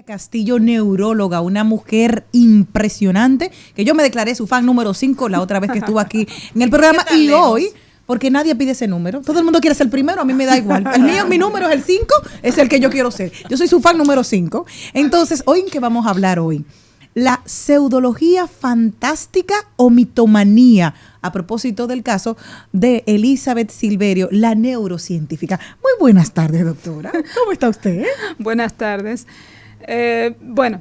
Castillo, neuróloga, una mujer impresionante, que yo me declaré su fan número 5 la otra vez que estuvo aquí en el programa y hoy, porque nadie pide ese número, todo el mundo quiere ser el primero, a mí me da igual, mi número es el 5, es el que yo quiero ser, yo soy su fan número 5. Entonces, hoy, ¿en qué vamos a hablar hoy? La pseudología fantástica o mitomanía, a propósito del caso de Elizabeth Silverio, la neurocientífica. Muy buenas tardes, doctora. ¿Cómo está usted? Buenas tardes. Bueno,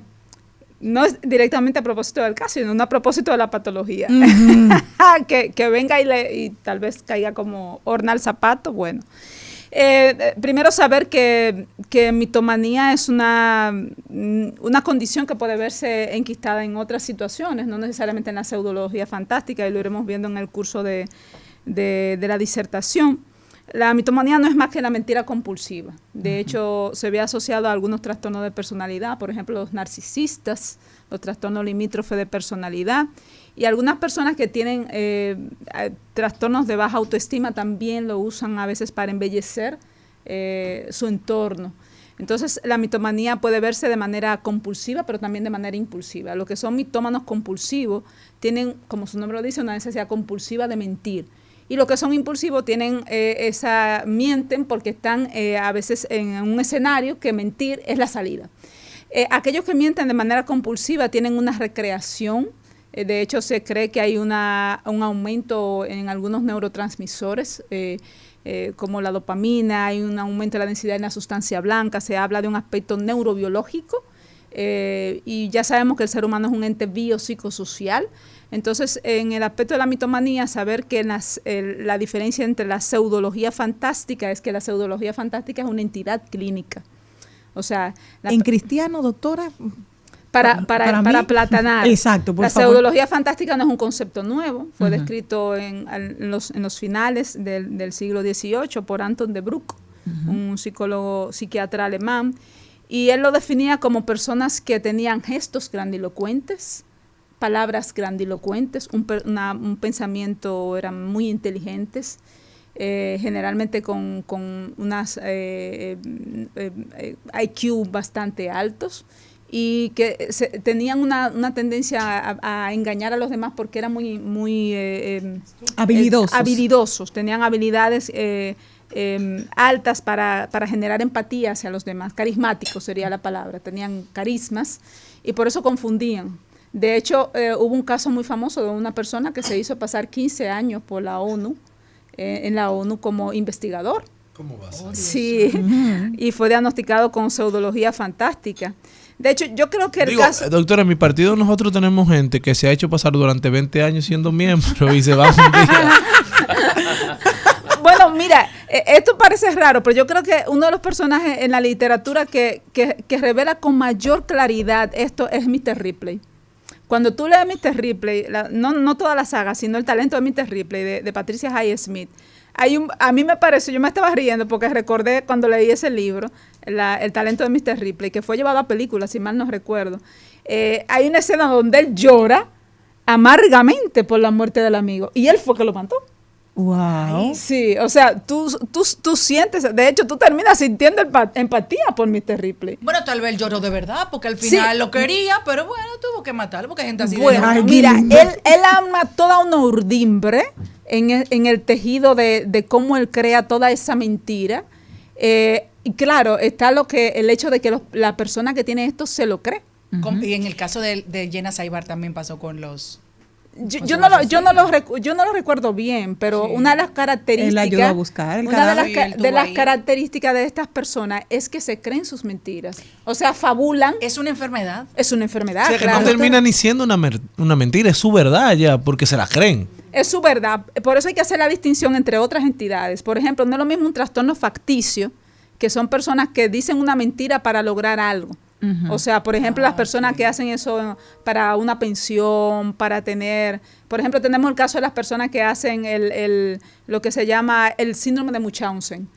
no es directamente a propósito del caso, sino a propósito de la patología. que venga y tal vez caiga como horna al zapato. Bueno, primero saber que mitomanía es una condición que puede verse enquistada en otras situaciones, no necesariamente en la pseudología fantástica, y lo iremos viendo en el curso de la disertación. La mitomanía no es más que la mentira compulsiva. De hecho, se ve asociado a algunos trastornos de personalidad, por ejemplo, los narcisistas, los trastornos limítrofes de personalidad, y algunas personas que tienen trastornos de baja autoestima también lo usan a veces para embellecer su entorno. Entonces, la mitomanía puede verse de manera compulsiva, pero también de manera impulsiva. Los que son mitómanos compulsivos tienen, como su nombre lo dice, una necesidad compulsiva de mentir. Y los que son impulsivos tienen mienten porque están a veces en un escenario que mentir es la salida. Aquellos que mienten de manera compulsiva tienen una recreación. De hecho, se cree que hay un aumento en algunos neurotransmisores, como la dopamina, hay un aumento de la densidad en la sustancia blanca, se habla de un aspecto neurobiológico, y ya sabemos que el ser humano es un ente biopsicosocial. Entonces, en el aspecto de la mitomanía, saber que la diferencia entre la pseudología fantástica es que la pseudología fantástica es una entidad clínica. O sea, en cristiano, doctora, para Platanar. Exacto, por la favor. Pseudología fantástica no es un concepto nuevo, fue descrito en los finales del siglo XVIII por Anton de Bruck, un psicólogo psiquiatra alemán, y él lo definía como personas que tenían gestos grandilocuentes, palabras grandilocuentes, un pensamiento, eran muy inteligentes, generalmente con unas IQ bastante altos, y que tenían una tendencia a engañar a los demás porque eran muy habilidosos, tenían habilidades altas para generar empatía hacia los demás, carismáticos sería la palabra, tenían carismas y por eso confundían. De hecho, hubo un caso muy famoso de una persona que se hizo pasar 15 años por la ONU, en la ONU como investigador. ¿Cómo va a ser? Sí, y fue diagnosticado con pseudología fantástica. De hecho, yo creo que el caso... Doctora, en mi partido nosotros tenemos gente que se ha hecho pasar durante 20 años siendo miembro y se va un día. Bueno, mira, esto parece raro, pero yo creo que uno de los personajes en la literatura que revela con mayor claridad esto es Mr. Ripley. Cuando tú lees Mr. Ripley, no toda la saga, sino el talento de Mr. Ripley, de Patricia Highsmith, a mí me pareció, yo me estaba riendo porque recordé cuando leí ese libro, el talento de Mr. Ripley, que fue llevado a película, si mal no recuerdo. Hay una escena donde él llora amargamente por la muerte del amigo, y él fue que lo mató. Wow. Sí, o sea, tú sientes, de hecho, tú terminas sintiendo empatía por Mr. Ripley. Bueno, tal vez lloró de verdad, porque al final lo quería, pero bueno, tuvo que matarlo, porque hay gente así bueno, de... mira, él ama toda una urdimbre en el tejido de cómo él crea toda esa mentira. Y claro, está el hecho de que la persona que tiene esto se lo cree. Y en el caso de Jenna Saibar también pasó con los... Yo no lo recuerdo bien, pero sí, una de las características, él ayudó a buscar el cadáver, de las características de estas personas es que se creen sus mentiras. O sea, fabulan. Es una enfermedad. Es una enfermedad. O sea, claro, que no termina ni siendo una mentira, es su verdad ya, porque se la creen. Es su verdad. Por eso hay que hacer la distinción entre otras entidades. Por ejemplo, no es lo mismo un trastorno facticio, que son personas que dicen una mentira para lograr algo. O sea, por ejemplo, las personas que hacen eso para una pensión, para tener... Por ejemplo, tenemos el caso de las personas que hacen lo que se llama el síndrome de Munchausen.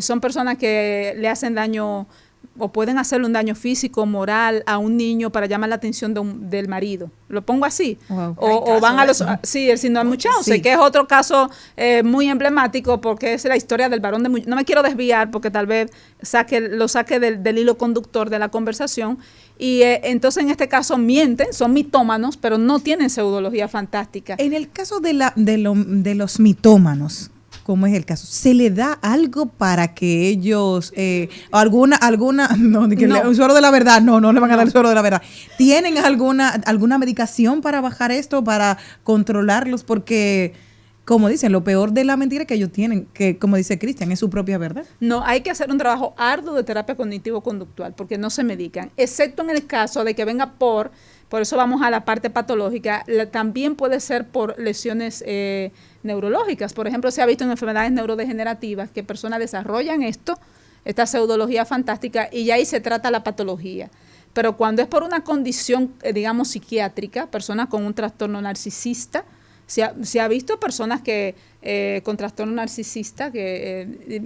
Son personas que le hacen daño o pueden hacerle un daño físico, moral a un niño para llamar la atención del marido. Lo pongo así. Wow. O van a los... Sí, el síndrome de Munchausen, Sí. que es otro caso muy emblemático porque es la historia del varón de Munchausen. No me quiero desviar porque tal vez lo saque del hilo conductor de la conversación. Y entonces en este caso mienten, son mitómanos, pero no tienen pseudología fantástica. En el caso de los mitómanos, como es el caso, ¿se le da algo para que ellos, un suero de la verdad? No le van a dar el suero de la verdad. ¿Tienen alguna medicación para bajar esto, para controlarlos? Porque, como dicen, lo peor de la mentira que ellos tienen, que como dice Cristian, es su propia verdad. No, hay que hacer un trabajo arduo de terapia cognitivo-conductual porque no se medican, excepto en el caso de que venga por eso vamos a la parte patológica, también puede ser por lesiones neurológicas. Por ejemplo, se ha visto en enfermedades neurodegenerativas que personas desarrollan esta pseudología fantástica y ya ahí se trata la patología. Pero cuando es por una condición, digamos, psiquiátrica, personas con un trastorno narcisista, se ha visto personas que con trastorno narcisista que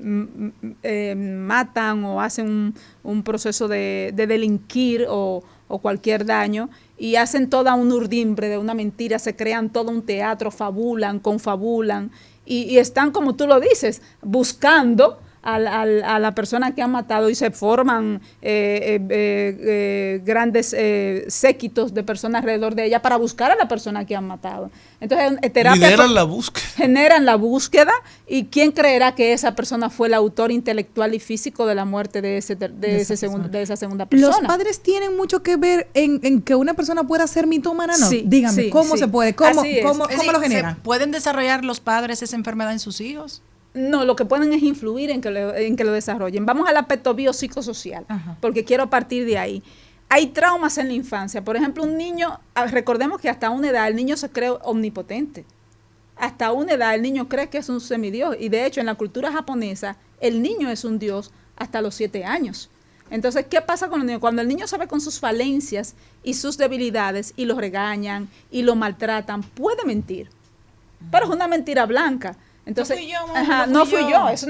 matan o hacen un proceso de delinquir o cualquier daño y hacen toda un urdimbre de una mentira, se crean todo un teatro, fabulan, confabulan y están, como tú lo dices, buscando a la persona que han matado y se forman grandes séquitos de personas alrededor de ella para buscar a la persona que han matado. Entonces, generan la búsqueda y ¿quién creerá que esa persona fue el autor intelectual y físico de la muerte de esa segunda persona? ¿Los padres tienen mucho que ver en que una persona pueda ser mitómana? No, sí, dígame, sí, ¿cómo sí. se puede? ¿Cómo Es lo generan? ¿Pueden desarrollar los padres esa enfermedad en sus hijos? No, lo que pueden es influir en que lo desarrollen. Vamos al aspecto biopsicosocial, porque quiero partir de ahí. Hay traumas en la infancia. Por ejemplo, un niño, recordemos que hasta una edad el niño se cree omnipotente. Hasta una edad el niño cree que es un semidios. Y de hecho, en la cultura japonesa, el niño es un dios hasta los 7 años. Entonces, ¿qué pasa con el niño? Cuando el niño sabe con sus falencias y sus debilidades y lo regañan y lo maltratan, puede mentir. Pero es una mentira blanca. Entonces, no fui yo. Es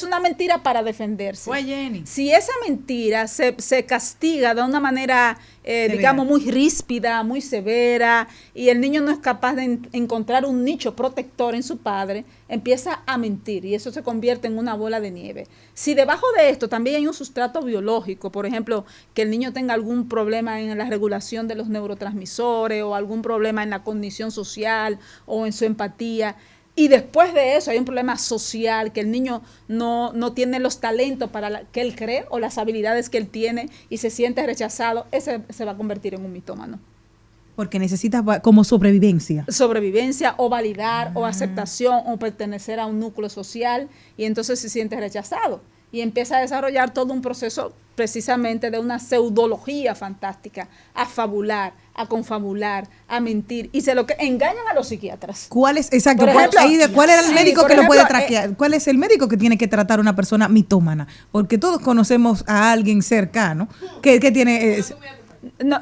una mentira para defenderse. Fue Jenny. Si esa mentira se castiga de una manera, digamos, muy ríspida, muy severa, y el niño no es capaz de encontrar un nicho protector en su padre, empieza a mentir y eso se convierte en una bola de nieve. Si debajo de esto también hay un sustrato biológico, por ejemplo, que el niño tenga algún problema en la regulación de los neurotransmisores o algún problema en la cognición social o en su empatía, y después de eso hay un problema social, que el niño no tiene los talentos que él cree o las habilidades que él tiene y se siente rechazado, ese se va a convertir en un mitómano. Porque necesita como sobrevivencia. Sobrevivencia o validar o aceptación o pertenecer a un núcleo social y entonces se siente rechazado y empieza a desarrollar todo un proceso precisamente de una pseudología fantástica, a fabular, a confabular, a mentir y se lo que engañan a los psiquiatras. ¿Cuál es, exacto, Por ejemplo, cuál era el médico por que lo puede ejemplo, traquear? ¿Cuál es el médico que tiene que tratar a una persona mitómana? Porque todos conocemos a alguien cercano que tiene... No,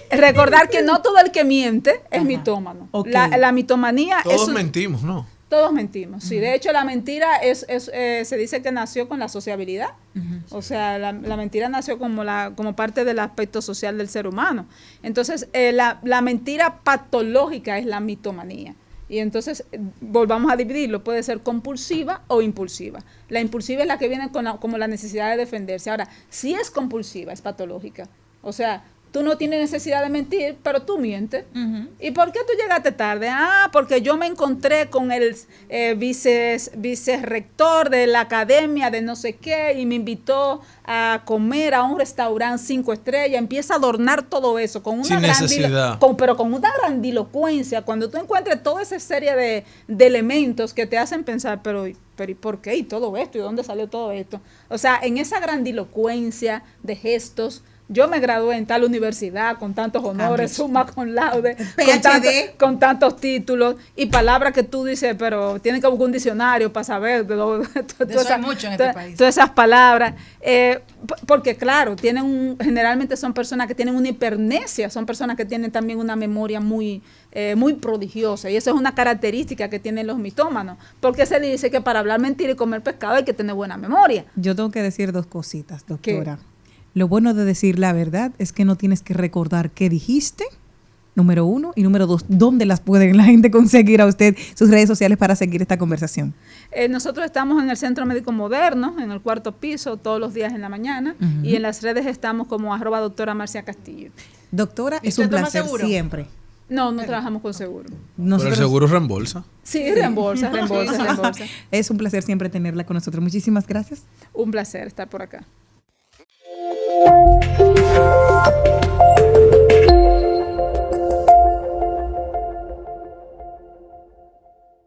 recordar que no todo el que miente es mitómano. Okay. La mitomanía Todos mentimos, ¿no? Todos mentimos, sí. De hecho, la mentira se dice que nació con la sociabilidad. O sea, la mentira nació como parte del aspecto social del ser humano. Entonces, la mentira patológica es la mitomanía. Y entonces, volvamos a dividirlo. Puede ser compulsiva o impulsiva. La impulsiva es la que viene como la necesidad de defenderse. Ahora, si es compulsiva, es patológica. O sea, tú no tienes necesidad de mentir, pero tú mientes. ¿Y por qué tú llegaste tarde? Porque yo me encontré con el vicerrector de la academia de no sé qué y me invitó a comer a un restaurante 5 estrellas. Empieza a adornar todo eso con una pero con una grandilocuencia. Cuando tú encuentres toda esa serie de elementos que te hacen pensar, pero ¿y por qué? ¿Y todo esto? ¿Y dónde salió todo esto? O sea, en esa grandilocuencia de gestos, yo me gradué en tal universidad con tantos honores, summa cum laude, PhD. con tantos títulos y palabras que tú dices, pero tienen que buscar un diccionario para saber de eso hay mucho en este país. todas esas palabras. Porque claro, generalmente son personas que tienen una hipernesia, son personas que tienen también una memoria muy prodigiosa, y eso es una característica que tienen los mitómanos, porque se dice que para hablar mentira y comer pescado hay que tener buena memoria. Yo tengo que decir 2 cositas, doctora. ¿Qué? Lo bueno de decir la verdad es que no tienes que recordar qué dijiste, número 1, y número 2, ¿dónde las puede la gente conseguir a usted, sus redes sociales para seguir esta conversación? Nosotros estamos en el Centro Médico Moderno, en el 4º piso, todos los días en la mañana, y en las redes estamos como @doctora Marcia Castillo. Doctora, ¿Y es un usted toma placer seguro? Siempre. No trabajamos con seguro. Pero el seguro reembolsa. Sí, reembolsa. Es un placer siempre tenerla con nosotros. Muchísimas gracias. Un placer estar por acá.